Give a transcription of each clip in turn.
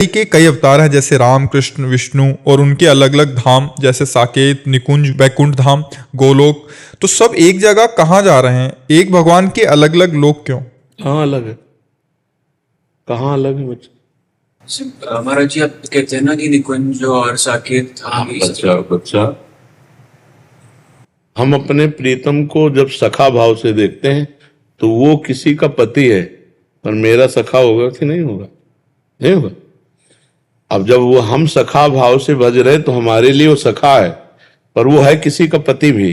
के कई अवतार हैं, जैसे राम, कृष्ण, विष्णु, और उनके अलग अलग धाम जैसे साकेत, निकुंज, वैकुंठ धाम, गोलोक। तो सब एक जगह कहाँ जा रहे हैं? एक भगवान के अलग अलग लोक क्यों? कहाँ अलग है? कहाँ अलग है बच्चा? महाराज जी, आप कहते हैं ना कि निकुंज और साकेत बच्चा, हम अपने प्रीतम को जब सखा भाव से देखते हैं तो वो किसी का पति है, पर मेरा सखा होगा कि नहीं होगा? नहीं होगा। अब जब वो हम सखा भाव से भज रहे तो हमारे लिए वो सखा है, पर वो है किसी का पति भी,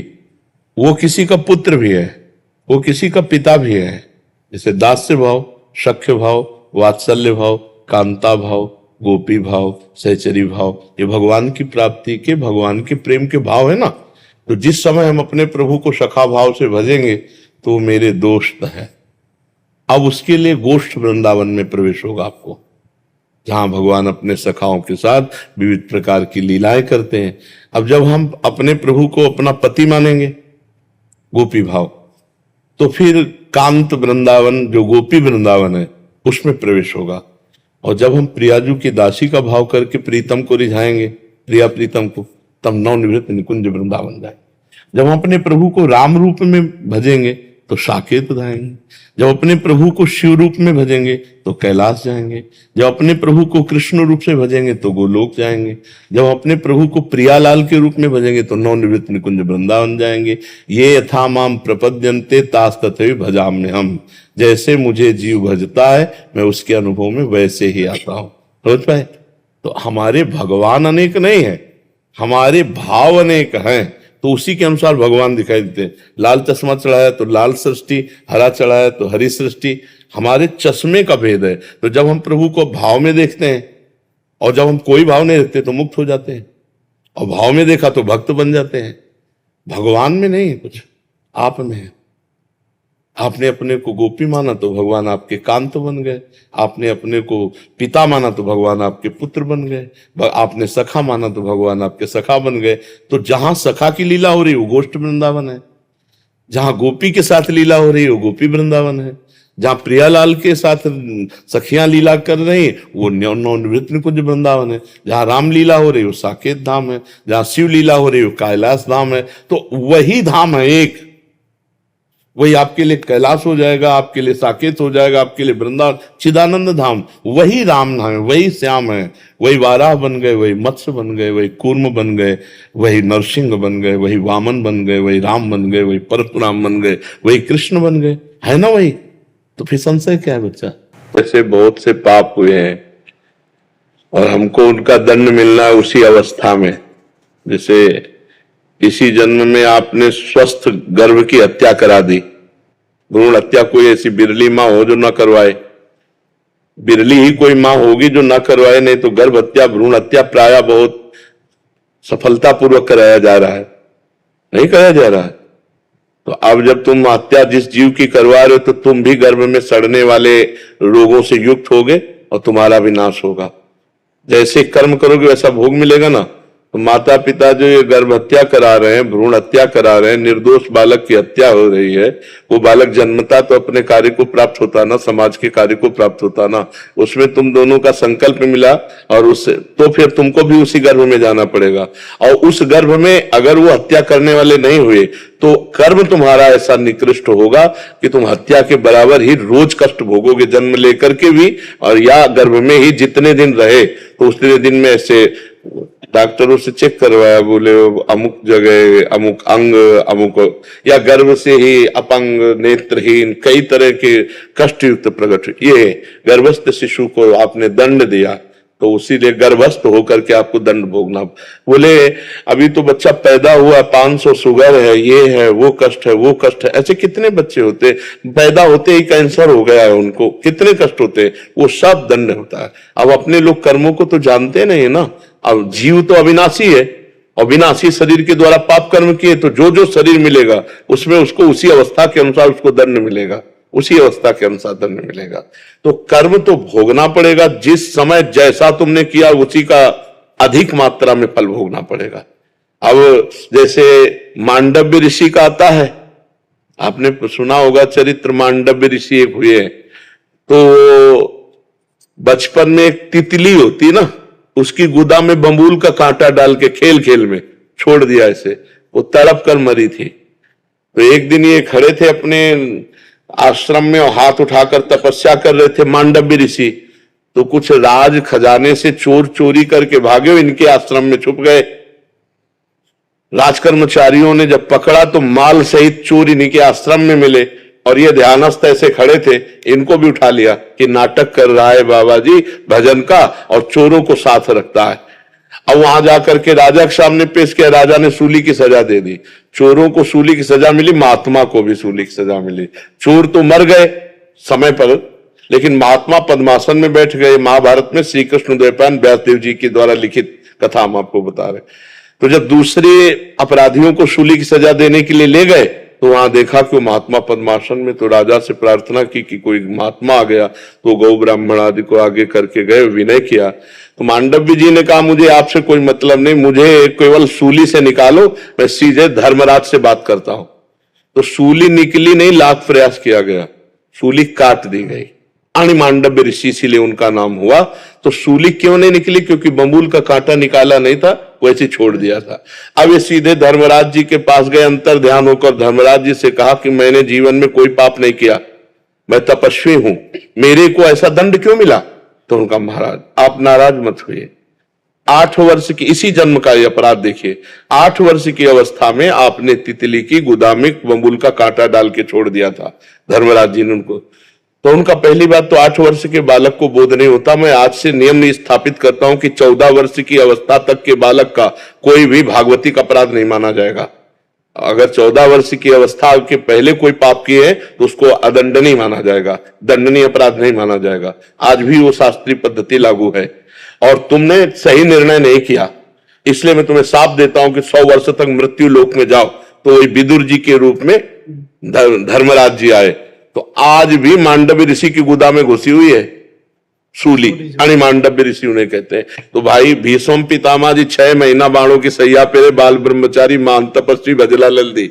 वो किसी का पुत्र भी है, वो किसी का पिता भी है। जैसे दास्य भाव, सख्य भाव, वात्सल्य भाव, कांता भाव, गोपी भाव, सहचरी भाव, ये भगवान की प्राप्ति के, भगवान के प्रेम के भाव है ना। तो जिस समय हम अपने प्रभु को सखा भाव से भजेंगे तो वो मेरे दोस्त है। अब उसके लिए गोष्ठ वृंदावन में प्रवेश होगा आपको, जहां भगवान अपने सखाओं के साथ विविध प्रकार की लीलाएं करते हैं। अब जब हम अपने प्रभु को अपना पति मानेंगे, गोपी भाव, तो फिर कांत वृंदावन जो गोपी वृंदावन है उसमें प्रवेश होगा। और जब हम प्रियाजू की दासी का भाव करके प्रीतम को रिझाएंगे, प्रिया प्रीतम को, तब नवनिवृत्त निकुंज वृंदावन जाएंगे। जब हम अपने प्रभु को राम रूप में भजेंगे तो साकेत जाएंगे। जब अपने प्रभु को शिव रूप में भजेंगे तो कैलाश जाएंगे। जब अपने प्रभु को कृष्ण रूप से भजेंगे तो गोलोक जाएंगे। जब अपने प्रभु को प्रियालाल के रूप में भजेंगे तो नवनिवृत्त निकुंज वृंदावन जाएंगे। ये यथा माम प्रपद्यन्ते तास तथैव भजाम्य हम, जैसे मुझे जीव भजता है मैं उसके अनुभव में वैसे ही आता हूं। समझ पाए? तो हमारे भगवान अनेक नहीं है, हमारे भाव अनेक हैं, तो उसी के अनुसार भगवान दिखाई देते हैं। लाल चश्मा चढ़ाया तो लाल सृष्टि, हरा चढ़ाया तो हरी सृष्टि, हमारे चश्मे का भेद है। तो जब हम प्रभु को भाव में देखते हैं और जब हम कोई भाव नहीं देखते तो मुक्त हो जाते हैं, और भाव में देखा तो भक्त बन जाते हैं। भगवान में नहीं है कुछ, आप में है। आपने अपने को गोपी माना तो भगवान आपके कांत बन गए, आपने अपने को पिता माना तो भगवान आपके पुत्र बन गए, आपने सखा माना तो भगवान आपके सखा बन गए। तो जहां सखा की लीला हो रही है वो गोष्ठ वृंदावन है, जहां गोपी के साथ लीला हो रही है वो गोपी वृंदावन है, जहां प्रियालाल के साथ सखियां लीला कर रही वो नवनिवृत्त निकुंज वृंदावन है, जहां राम लीला हो रही है वो साकेत धाम है, जहां शिव लीला हो रही है वो कैलाश धाम है। तो वही धाम है एक, वही आपके लिए कैलाश हो जाएगा, आपके लिए साकेत हो जाएगा, आपके लिए वृंदावन चिदानंद धाम। वही राम नाम है, वही श्याम है, वही वाराह बन गए, वही मत्स्य बन गए, वही कूर्म बन गए, वही नरसिंह बन गए, वही वामन बन गए, वही राम बन गए, वही परशुराम बन गए, वही कृष्ण बन गए, है ना वही। तो फिर संशय क्या है बच्चा? वैसे बहुत से पाप हुए हैं और हमको उनका दंड मिलना है उसी अवस्था में। जैसे इसी जन्म में आपने स्वस्थ गर्भ की हत्या करा दी। भ्रूण हत्या कोई ऐसी बिरली मां हो जो ना करवाए, बिरली ही कोई मां होगी जो ना करवाए, नहीं तो गर्भ हत्या, भ्रूण हत्या प्राय बहुत सफलतापूर्वक कराया जा रहा है, नहीं कराया जा रहा है। तो अब जब तुम हत्या जिस जीव की करवा रहे हो तो तुम भी गर्भ में सड़ने वाले रोगों से युक्त होगे और तुम्हारा विनाश होगा। जैसे कर्म करोगे वैसा भोग मिलेगा ना। तो माता पिता जो ये गर्भ हत्या करा रहे हैं, भ्रूण हत्या करा रहे हैं, निर्दोष बालक की हत्या हो रही है, वो बालक जन्मता तो अपने कार्य को प्राप्त होता ना, समाज के कार्य को प्राप्त होता ना। उसमें तुम दोनों का संकल्प मिला और उससे तो फिर तुमको भी उसी गर्भ में जाना पड़ेगा। और उस गर्भ में अगर वो हत्या करने वाले नहीं हुए तो कर्म तुम्हारा ऐसा निकृष्ट होगा कि तुम हत्या के बराबर ही रोज कष्ट भोगोगे, जन्म लेकर के भी, और या गर्भ में ही जितने दिन रहे तो उतने दिन में ऐसे डॉक्टरों से चेक करवाया, बोले अमुक जगह अमुक अंग अमुक, या गर्भ से ही अपंग, नेत्रहीन, कई तरह के कष्ट युक्त प्रकट। ये गर्भस्थ शिशु को आपने दंड दिया तो उसी लिए गर्भस्थ होकर के आपको दंड भोगना। बोले अभी तो बच्चा पैदा हुआ, 500 शुगर है, ये है, वो कष्ट है, वो कष्ट है। ऐसे कितने बच्चे होते पैदा होते ही कैंसर हो गया है उनको, कितने कष्ट होते, वो सब दंड होता है। अब अपने लोग कर्मों को तो जानते नहीं ना। अब जीव तो अविनाशी है, अविनाशी शरीर के द्वारा पाप कर्म किए तो जो जो शरीर मिलेगा उसमें उसको उसी अवस्था के अनुसार उसको दंड मिलेगा, उसी अवस्था के अनुसार दंड मिलेगा। तो कर्म तो भोगना पड़ेगा, जिस समय जैसा तुमने किया उसी का अधिक मात्रा में फल भोगना पड़ेगा। अब जैसे मांडव्य ऋषि का आता है, आपने सुना होगा चरित्र, मांडव्य ऋषि एक हुए तो बचपन में एक तितली होती ना, उसकी गुदा में बम्बूल का कांटा डाल के खेल खेल में छोड़ दिया ऐसे, वो तड़प कर मरी थी। तो एक दिन ये खड़े थे अपने आश्रम में और हाथ उठाकर तपस्या कर रहे थे मांडव्य ऋषि। तो कुछ राज खजाने से चोर चोरी करके भागे, इनके आश्रम में छुप गए। राजकर्मचारियों ने जब पकड़ा तो माल सहित चोर इन्हीं के आश्रम में मिले, और ये ध्यानस्थ ऐसे खड़े थे, इनको भी उठा लिया कि नाटक कर रहा है बाबा जी भजन का और चोरों को साथ रखता है। अब वहां जाकर के राजा के सामने पेश किया, राजा ने सूली की सजा दे दी। चोरों को सूली की सजा मिली, महात्मा को भी सूली की सजा मिली। चोर तो मर गए समय पर, लेकिन महात्मा पद्मासन में बैठ गए। महाभारत में श्री कृष्ण द्वैपायन व्यासदेव जी के द्वारा लिखित कथा हम आपको बता रहे। तो जब दूसरे अपराधियों को सूली की सजा देने के लिए ले गए तो वहां देखा कि वो महात्मा पद्मासन में। तो राजा से प्रार्थना की कि कोई महात्मा आ गया, तो गौ ब्राह्मण आदि को आगे करके गए, विनय किया। तो मांडव्य जी ने कहा मुझे आपसे कोई मतलब नहीं, मुझे केवल सूली से निकालो, मैं सीधे धर्मराज से बात करता हूं। तो सूली निकली नहीं, लाख प्रयास किया गया, सूली काट दी गई। मांडव्य ऋषि इसीलिए उनका नाम हुआ। तो सूली क्यों नहीं निकली? क्योंकि बम्बूल का कांटा निकाला नहीं था, वैसे छोड़ दिया था। अब ये सीधे धर्मराज जी के पास गए, अंतर ध्यान होकर धर्मराज जी से कहा कि मैंने जीवन में कोई पाप नहीं किया, मैं तपस्वी हूं, मेरे को ऐसा दंड क्यों मिला? तो उनका महाराज आप नाराज मत हुए, 8 वर्ष की इसी जन्म का ये अपराध देखिए, 8 वर्ष की अवस्था में आपने तितली की गुदा में बम्बूल का कांटा डाल के छोड़ दिया था। धर्मराज जी ने उनको, तो उनका पहली बात तो 8 वर्ष के बालक को बोध नहीं होता। मैं आज से नियम स्थापित करता हूं कि 14 वर्ष की अवस्था तक के बालक का कोई भी भागवतिक अपराध नहीं माना जाएगा। अगर 14 वर्ष की अवस्था के पहले कोई पाप किए हैं तो उसको अदंडनीय माना जाएगा, दंडनीय अपराध नहीं माना जाएगा। आज भी वो शास्त्रीय पद्धति लागू है और तुमने सही निर्णय नहीं किया, इसलिए मैं तुम्हें साफ देता हूं कि 100 वर्ष तक मृत्यु लोक में जाओ। तो वही विदुर जी के रूप में धर्मराज जी आए। तो आज भी मांडव्य ऋषि की गुदा में घुसी हुई है सूली, मांडव्य ऋषि उन्हें कहते हैं। तो भाई भीष्म पितामह जी 6 महीना बाणों की सैया पेरे, बाल ब्रह्मचारी, मान तपस्वी, भजला लल्दी।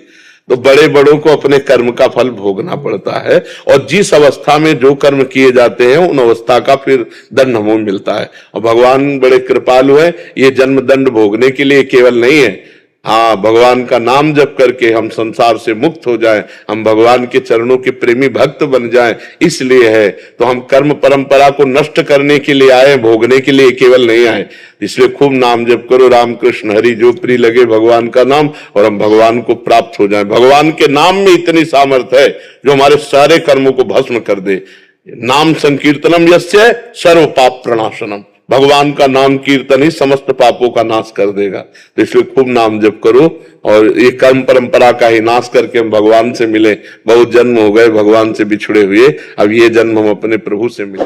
तो बड़े बड़ों को अपने कर्म का फल भोगना पड़ता है, और जिस अवस्था में जो कर्म किए जाते हैं उन अवस्था का फिर दंड हमें मिलता है। और भगवान बड़े कृपालु है, ये जन्म दंड भोगने के लिए केवल नहीं है। हाँ, भगवान का नाम जप करके हम संसार से मुक्त हो जाएं, हम भगवान के चरणों के प्रेमी भक्त बन जाएं, इसलिए है। तो हम कर्म परंपरा को नष्ट करने के लिए आए, भोगने के लिए केवल नहीं आए। इसलिए खूब नाम जप करो, राम कृष्ण हरि जो प्रिय लगे भगवान का नाम, और हम भगवान को प्राप्त हो जाएं। भगवान के नाम में इतनी सामर्थ्य है जो हमारे सारे कर्मों को भस्म कर दे। नाम संकीर्तनम यस्य सर्व पाप प्रणाशनम, भगवान का नाम कीर्तन ही समस्त पापों का नाश कर देगा। तो इसलिए खूब नाम जप करो, और ये कर्म परंपरा का ही नाश करके हम भगवान से मिले। बहुत जन्म हो गए भगवान से बिछड़े हुए, अब ये जन्म हम अपने प्रभु से मिले।